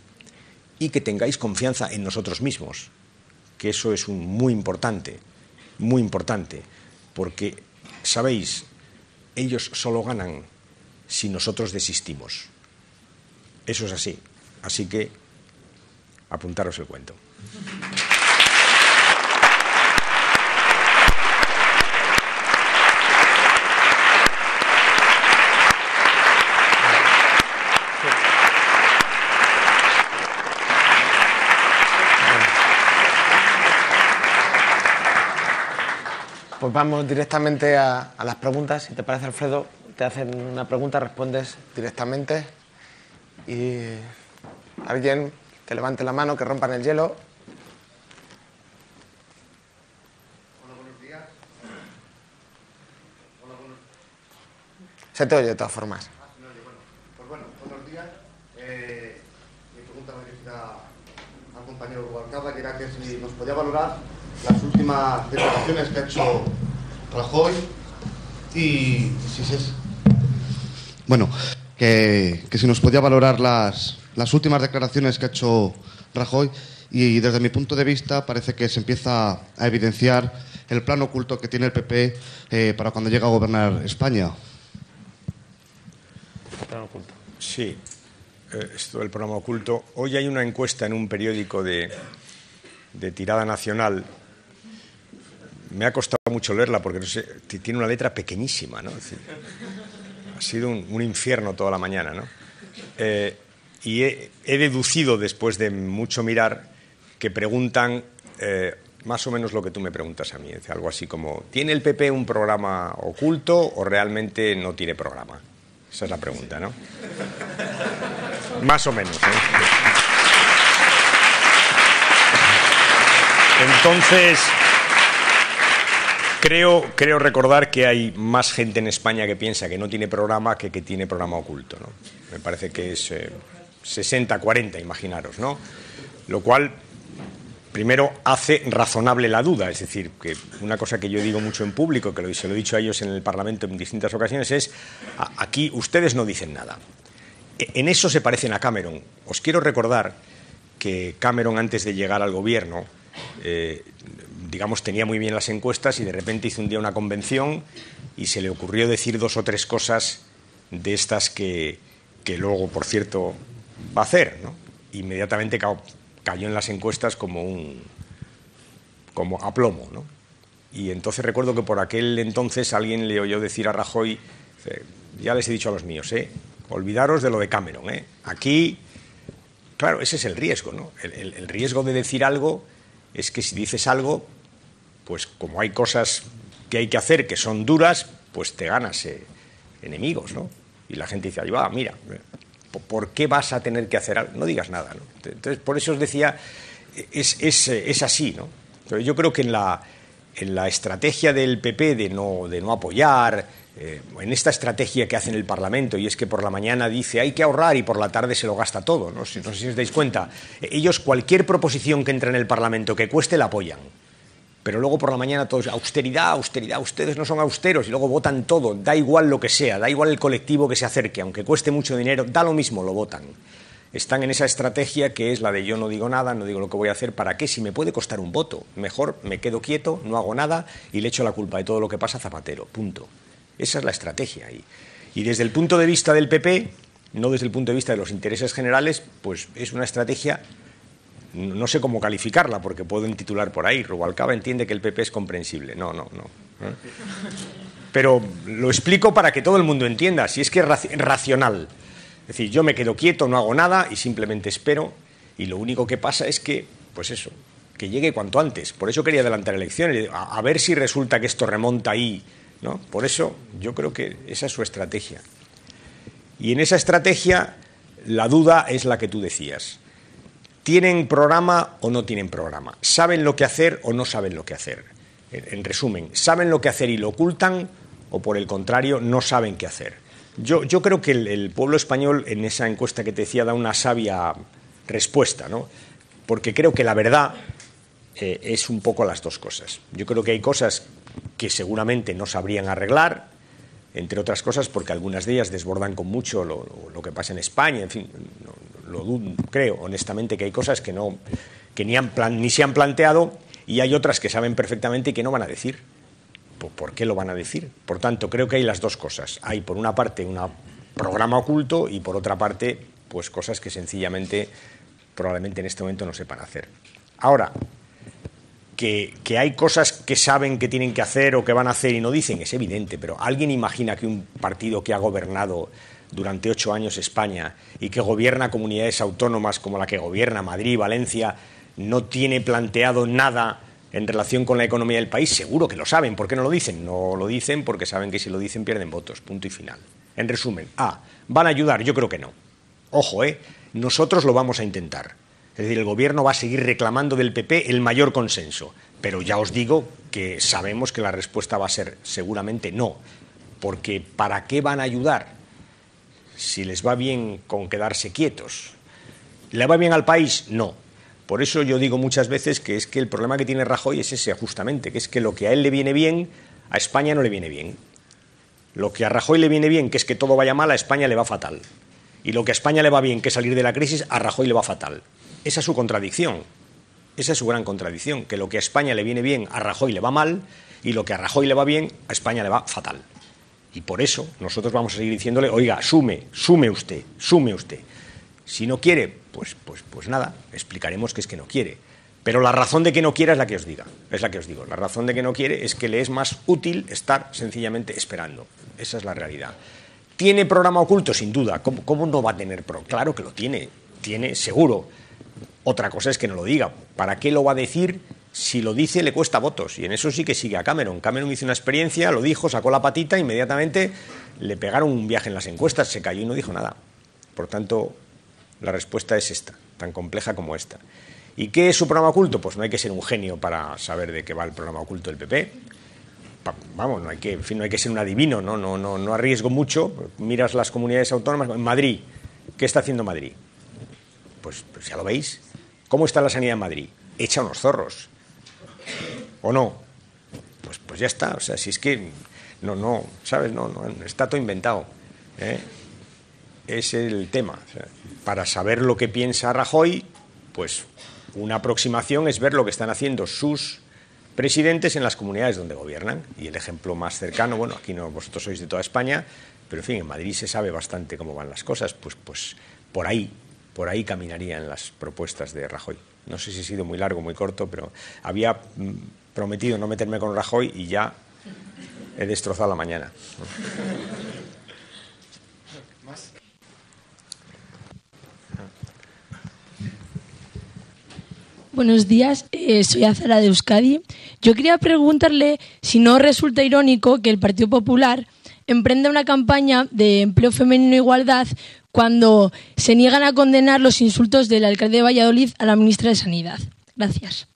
Y que tengáis confianza en nosotros mismos, que eso es muy importante, porque, sabéis, ellos solo ganan si nosotros desistimos. Eso es así. Así que, apuntaros el cuento. Pues vamos directamente a las preguntas. Si te parece, Alfredo, te hacen una pregunta, respondes directamente. Y alguien que levante la mano, que rompan el hielo. Hola, buenos días. Hola, buenos... Se te oye de todas formas. Se me oye, bueno. Pues bueno, buenos días. Mi pregunta va dirigida al compañero Rubalcaba, que era que si nos podía valorar las últimas declaraciones que ha hecho Rajoy y si es... Bueno, que si nos podía valorar las últimas declaraciones que ha hecho Rajoy y desde mi punto de vista parece que se empieza a evidenciar el plan oculto que tiene el PP para cuando llega a gobernar España. Plan oculto. Sí, esto del programa oculto. Hoy hay una encuesta en un periódico de tirada nacional. Me ha costado mucho leerla porque no sé, tiene una letra pequeñísima, ¿no? Es decir, ha sido un infierno toda la mañana, ¿no? Y he deducido después de mucho mirar que preguntan más o menos lo que tú me preguntas a mí. Es algo así como, ¿tiene el PP un programa oculto o realmente no tiene programa? Esa es la pregunta, ¿no? Más o menos, ¿eh? Entonces, creo recordar que hay más gente en España que piensa que no tiene programa que tiene programa oculto, ¿no? Me parece que es 60-40, imaginaros, ¿no? Lo cual, primero, hace razonable la duda. Es decir, que una cosa que yo digo mucho en público, que se lo he dicho a ellos en el Parlamento en distintas ocasiones, es: aquí ustedes no dicen nada. En eso se parecen a Cameron. Os quiero recordar que Cameron, antes de llegar al gobierno, digamos, tenía muy bien las encuestas y de repente hizo un día una convención y se le ocurrió decir 2 o 3 cosas de estas que luego, por cierto, va a hacer, ¿no? Inmediatamente cayó en las encuestas como a plomo, ¿no? Y entonces recuerdo que por aquel entonces alguien le oyó decir a Rajoy: ya les he dicho a los míos, olvidaros de lo de Cameron, aquí, claro, ese es el riesgo, ¿no? El riesgo de decir algo es que si dices algo, pues como hay cosas que hay que hacer que son duras, pues te ganas enemigos, ¿no? Y la gente dice: ahí va, mira, ¿por qué vas a tener que hacer algo? No digas nada, ¿no? Entonces, por eso os decía, es así, ¿no? Pero yo creo que en la estrategia del PP de no apoyar, en esta estrategia que hace en el Parlamento, y es que por la mañana dice hay que ahorrar y por la tarde se lo gasta todo, ¿no? No sé si os dais cuenta. Ellos, cualquier proposición que entra en el Parlamento que cueste, la apoyan. Pero luego por la mañana todos, austeridad, austeridad, ustedes no son austeros, y luego votan todo, da igual lo que sea, da igual el colectivo que se acerque, aunque cueste mucho dinero, da lo mismo, lo votan. Están en esa estrategia que es la de yo no digo nada, no digo lo que voy a hacer, ¿para qué? Si me puede costar un voto, mejor me quedo quieto, no hago nada y le echo la culpa de todo lo que pasa a Zapatero, punto. Esa es la estrategia. Y desde el punto de vista del PP, no desde el punto de vista de los intereses generales, pues es una estrategia. No sé cómo calificarla, porque puedo intitular por ahí: Rubalcaba entiende que el PP es comprensible. No. Pero lo explico para que todo el mundo entienda, si es que es racional. Es decir, yo me quedo quieto, no hago nada y simplemente espero, y lo único que pasa es que, pues eso, que llegue cuanto antes. Por eso quería adelantar elecciones, a ver si resulta que esto remonta ahí, ¿no? Por eso yo creo que esa es su estrategia. Y en esa estrategia la duda es la que tú decías. ¿Tienen programa o no tienen programa? ¿Saben lo que hacer o no saben lo que hacer? En resumen, ¿saben lo que hacer y lo ocultan o, por el contrario, no saben qué hacer? Yo creo que el pueblo español, en esa encuesta que te decía, da una sabia respuesta, ¿no? Porque creo que la verdad es un poco las dos cosas. Yo creo que hay cosas que seguramente no sabrían arreglar, entre otras cosas porque algunas de ellas desbordan con mucho lo que pasa en España, en fin, creo honestamente que hay cosas que ni se han planteado, y hay otras que saben perfectamente y que no van a decir. ¿Por qué lo van a decir? Por tanto, creo que hay las dos cosas. Hay, por una parte, un programa oculto y, por otra parte, pues cosas que sencillamente probablemente en este momento no sepan hacer. Ahora, que hay cosas que saben que tienen que hacer o que van a hacer y no dicen, es evidente, pero ¿alguien imagina que un partido que ha gobernado durante 8 años España y que gobierna comunidades autónomas como la que gobierna Madrid y Valencia no tiene planteado nada en relación con la economía del país? Seguro que lo saben. ¿Por qué no lo dicen? No lo dicen porque saben que si lo dicen pierden votos, punto y final. En resumen, ¿van a ayudar? Yo creo que no. Ojo, nosotros lo vamos a intentar. Es decir, el gobierno va a seguir reclamando del PP el mayor consenso, pero ya os digo que sabemos que la respuesta va a ser seguramente no, porque ¿para qué van a ayudar si les va bien con quedarse quietos? ¿Le va bien al país? No. Por eso yo digo muchas veces que es que el problema que tiene Rajoy es ese justamente, que es que lo que a él le viene bien, a España no le viene bien. Lo que a Rajoy le viene bien, que es que todo vaya mal, a España le va fatal. Y lo que a España le va bien, que es salir de la crisis, a Rajoy le va fatal. Esa es su contradicción, esa es su gran contradicción, que lo que a España le viene bien, a Rajoy le va mal, y lo que a Rajoy le va bien, a España le va fatal. Y por eso nosotros vamos a seguir diciéndole, oiga, sume usted. Si no quiere, pues nada, explicaremos que es que no quiere. Pero la razón de que no quiera es la que os digo. La razón de que no quiere es que le es más útil estar sencillamente esperando. Esa es la realidad. ¿Tiene programa oculto? Sin duda. ¿Cómo no va a tener programa? Claro que lo tiene. Tiene, seguro. Otra cosa es que no lo diga. ¿Para qué lo va a decir? Si lo dice, le cuesta votos. Y en eso sí que sigue a Cameron. Cameron hizo una experiencia, lo dijo, sacó la patita, inmediatamente le pegaron un viaje en las encuestas, se cayó y no dijo nada. Por tanto, la respuesta es esta, tan compleja como esta. ¿Y qué es su programa oculto? Pues no hay que ser un genio para saber de qué va el programa oculto del PP. Vamos, no hay que, en fin, no hay que ser un adivino, no arriesgo mucho. Miras las comunidades autónomas. En Madrid, ¿qué está haciendo Madrid? Pues ya lo veis. ¿Cómo está la sanidad en Madrid? Echa unos zorros. ¿O no? Pues ya está. O sea, si es que no, ¿sabes? No, está todo inventado. Es el tema. O sea, para saber lo que piensa Rajoy, pues una aproximación es ver lo que están haciendo sus presidentes en las comunidades donde gobiernan. Y el ejemplo más cercano, bueno, aquí no, vosotros sois de toda España, pero en fin, en Madrid se sabe bastante cómo van las cosas, pues por ahí caminarían las propuestas de Rajoy. No sé si he sido muy largo, muy corto, pero había prometido no meterme con Rajoy y ya he destrozado la mañana. ¿Más? Buenos días, soy Azara de Euskadi. Yo quería preguntarle si no resulta irónico que el Partido Popular emprenda una campaña de empleo femenino e igualdad cuando se niegan a condenar los insultos del alcalde de Valladolid a la ministra de Sanidad. Gracias.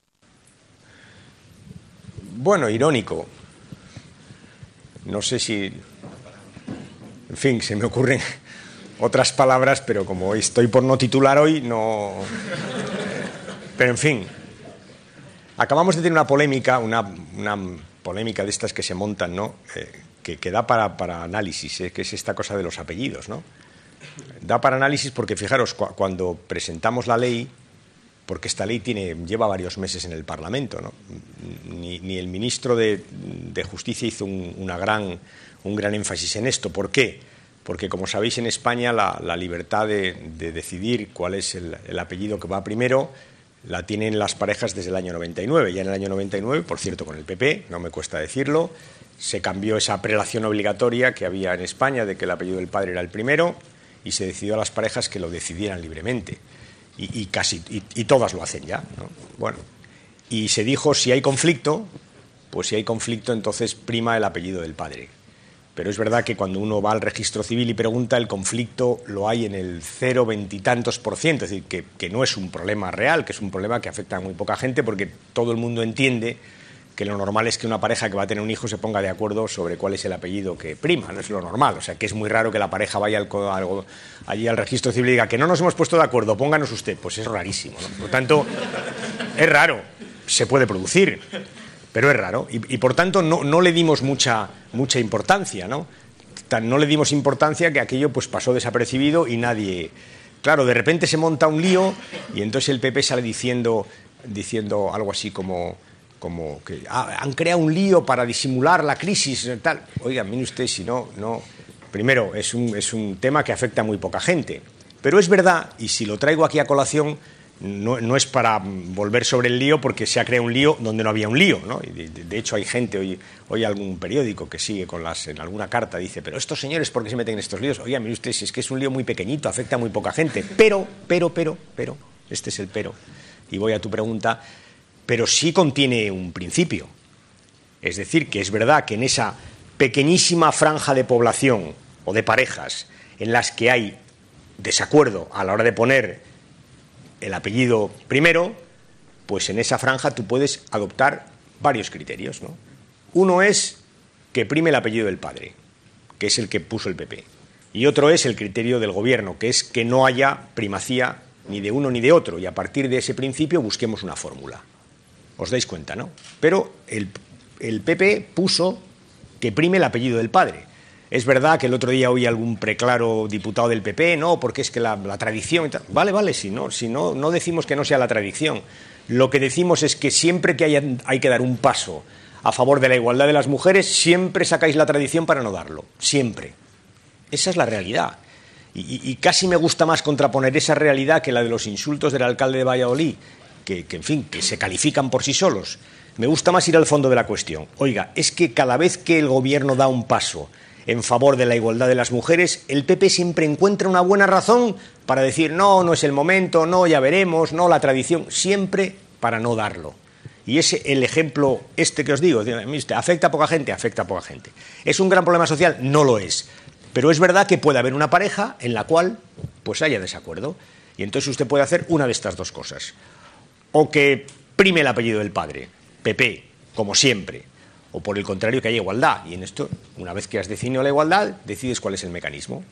Bueno, irónico. No sé si... En fin, se me ocurren otras palabras, pero como estoy por no titular hoy, no... Pero en fin, acabamos de tener una polémica, una polémica de estas que se montan, ¿no? Que da para análisis, que es esta cosa de los apellidos, ¿no? Da para análisis porque, fijaros, cuando presentamos la ley, porque esta ley lleva varios meses en el Parlamento, ¿no? Ni el ministro de Justicia hizo un gran énfasis en esto. ¿Por qué? Porque, como sabéis, en España la libertad de decidir cuál es el apellido que va primero la tienen las parejas desde el año 99. Ya en el año 99, por cierto, con el PP, no me cuesta decirlo, se cambió esa prelación obligatoria que había en España de que el apellido del padre era el primero y se decidió a las parejas que lo decidieran libremente. Y todas lo hacen ya, ¿no? Bueno, y se dijo, si hay conflicto, pues si hay conflicto entonces prima el apellido del padre. Pero es verdad que cuando uno va al registro civil y pregunta, el conflicto lo hay en el 0,20 y tantos %, es decir, que no es un problema real, que es un problema que afecta a muy poca gente, porque todo el mundo entiende que lo normal es que una pareja que va a tener un hijo se ponga de acuerdo sobre cuál es el apellido que prima, no es lo normal. O sea, que es muy raro que la pareja vaya allí al registro civil y diga que no nos hemos puesto de acuerdo, pónganos usted. Pues es rarísimo, ¿no? Por lo tanto, es raro, se puede producir, pero es raro. Y por tanto no le dimos mucha importancia, ¿no? No le dimos importancia que aquello pues pasó desapercibido y nadie... Claro, de repente se monta un lío y entonces el PP sale diciendo algo así como que han creado un lío para disimular la crisis, tal. Oiga, mire usted, si no... Primero, es un tema que afecta a muy poca gente. Pero es verdad, y si lo traigo aquí a colación, no es para volver sobre el lío, porque se ha creado un lío donde no había un lío, ¿no? Y de hecho hay gente, hoy algún periódico que sigue en alguna carta, dice, pero estos señores, ¿por qué se meten en estos líos? Oiga, mire usted, si es que es un lío muy pequeñito, afecta a muy poca gente. Pero, este es el pero, y voy a tu pregunta, pero sí contiene un principio. Es decir, que es verdad que en esa pequeñísima franja de población o de parejas en las que hay desacuerdo a la hora de poner el apellido primero, pues en esa franja tú puedes adoptar varios criterios, ¿no? Uno es que prime el apellido del padre, que es el que puso el PP. Y otro es el criterio del gobierno, que es que no haya primacía ni de uno ni de otro. Y a partir de ese principio busquemos una fórmula. Os dais cuenta, ¿no? Pero el PP puso que prime el apellido del padre. Es verdad que el otro día oí algún preclaro diputado del PP, no, porque es que la tradición... Vale, si no decimos que no sea la tradición. Lo que decimos es que siempre que hay que dar un paso a favor de la igualdad de las mujeres, siempre sacáis la tradición para no darlo. Siempre. Esa es la realidad. Y casi me gusta más contraponer esa realidad que la de los insultos del alcalde de Valladolid, que en fin, que se califican por sí solos. Me gusta más ir al fondo de la cuestión. Oiga, es que cada vez que el gobierno da un paso en favor de la igualdad de las mujeres, el PP siempre encuentra una buena razón para decir no, no es el momento, no, ya veremos, no, la tradición, siempre para no darlo. Y es el ejemplo que os digo, ¿afecta a poca gente? Afecta a poca gente. ¿Es un gran problema social? No lo es. Pero es verdad que puede haber una pareja en la cual pues haya desacuerdo. Y entonces usted puede hacer una de estas dos cosas. O que prime el apellido del padre, PP, como siempre. O por el contrario, que haya igualdad. Y en esto, una vez que has definido la igualdad, decides cuál es el mecanismo.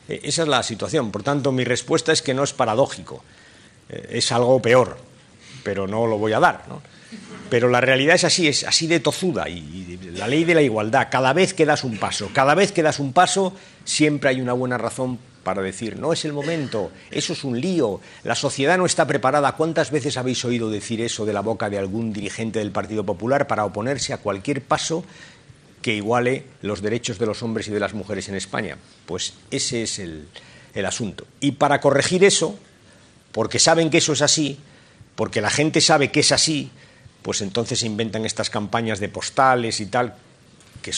Esa es la situación. Por tanto, mi respuesta es que no es paradójico. Es algo peor, pero no lo voy a dar, ¿no? Pero la realidad es así de tozuda. Y la ley de la igualdad, cada vez que das un paso, siempre hay una buena razón para decir, no es el momento, eso es un lío, la sociedad no está preparada. ¿Cuántas veces habéis oído decir eso de la boca de algún dirigente del Partido Popular para oponerse a cualquier paso que iguale los derechos de los hombres y de las mujeres en España? Pues ese es el asunto. Y para corregir eso, porque saben que eso es así, porque la gente sabe que es así, pues entonces se inventan estas campañas de postales y tal, que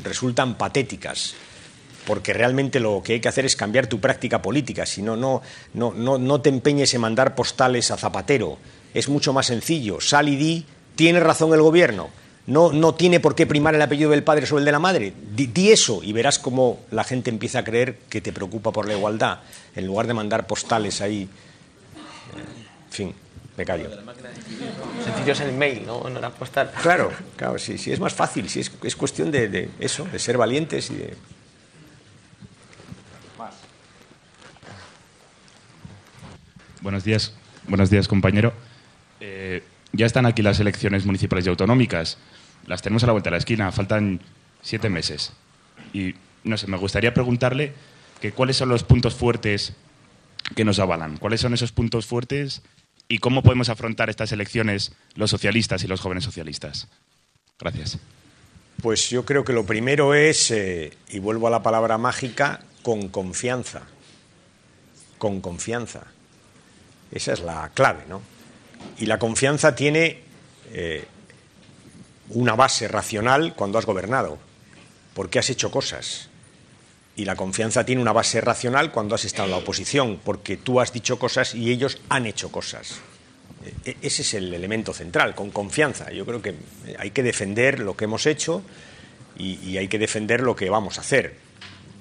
resultan patéticas. Porque realmente lo que hay que hacer es cambiar tu práctica política. Si no, no te empeñes en mandar postales a Zapatero. Es mucho más sencillo. Sal y di, tiene razón el gobierno. No tiene por qué primar el apellido del padre sobre el de la madre. Di eso y verás cómo la gente empieza a creer que te preocupa por la igualdad, en lugar de mandar postales ahí. En fin, me callo. Sencillo es el mail, no la postal. Claro, sí, es más fácil. Sí, es cuestión de eso, de ser valientes y de... Buenos días, compañero. Ya están aquí las elecciones municipales y autonómicas. Las tenemos a la vuelta de la esquina, faltan 7 meses. Y, no sé, me gustaría preguntarle cuáles son los puntos fuertes que nos avalan. ¿Cuáles son esos puntos fuertes y cómo podemos afrontar estas elecciones los socialistas y los jóvenes socialistas? Gracias. Pues yo creo que lo primero es, y vuelvo a la palabra mágica, con confianza. Con confianza. Esa es la clave, ¿no? Y la confianza tiene una base racional cuando has gobernado, porque has hecho cosas. Y la confianza tiene una base racional cuando has estado en la oposición, porque tú has dicho cosas y ellos han hecho cosas. Ese es el elemento central, con confianza. Yo creo que hay que defender lo que hemos hecho y hay que defender lo que vamos a hacer.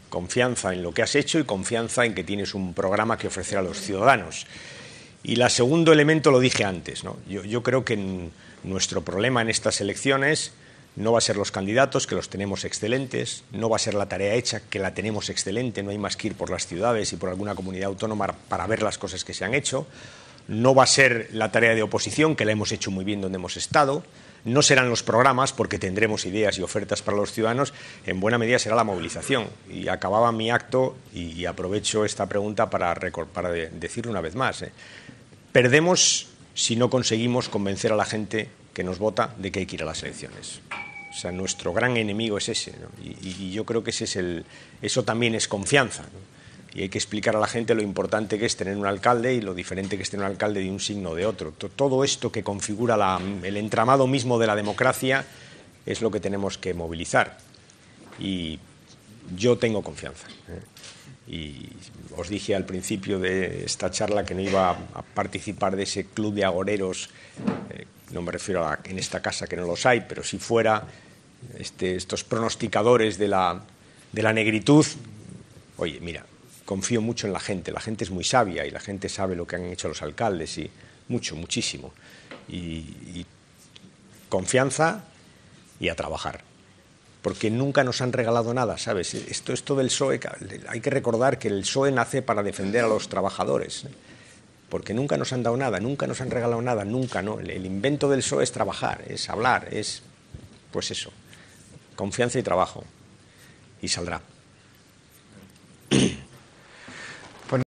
Confianza en lo que has hecho y confianza en que tienes un programa que ofrecer a los ciudadanos. Y el segundo elemento lo dije antes, ¿no? Yo creo que nuestro problema en estas elecciones no va a ser los candidatos, que los tenemos excelentes, no va a ser la tarea hecha, que la tenemos excelente, no hay más que ir por las ciudades y por alguna comunidad autónoma para ver las cosas que se han hecho, no va a ser la tarea de oposición, que la hemos hecho muy bien donde hemos estado, no serán los programas, porque tendremos ideas y ofertas para los ciudadanos, en buena medida será la movilización. Y acababa mi acto, y aprovecho esta pregunta para decirlo una vez más, Perdemos si no conseguimos convencer a la gente que nos vota de que hay que ir a las elecciones. O sea, nuestro gran enemigo es ese, ¿no? Y yo creo que eso también es confianza, ¿no? Y hay que explicar a la gente lo importante que es tener un alcalde y lo diferente que es tener un alcalde de un signo o de otro. Todo esto que configura el entramado mismo de la democracia es lo que tenemos que movilizar. Y yo tengo confianza, Y os dije al principio de esta charla que no iba a participar de ese club de agoreros, no me refiero en esta casa que no los hay, pero si fuera estos pronosticadores de la negritud. Oye, mira, confío mucho en la gente es muy sabia y la gente sabe lo que han hecho los alcaldes y muchísimo. Y confianza y a trabajar. Porque nunca nos han regalado nada, ¿sabes? Esto del PSOE, hay que recordar que el PSOE nace para defender a los trabajadores, porque nunca nos han dado nada, nunca nos han regalado nada, nunca, ¿no? El invento del PSOE es trabajar, es hablar, pues eso, confianza y trabajo, y saldrá.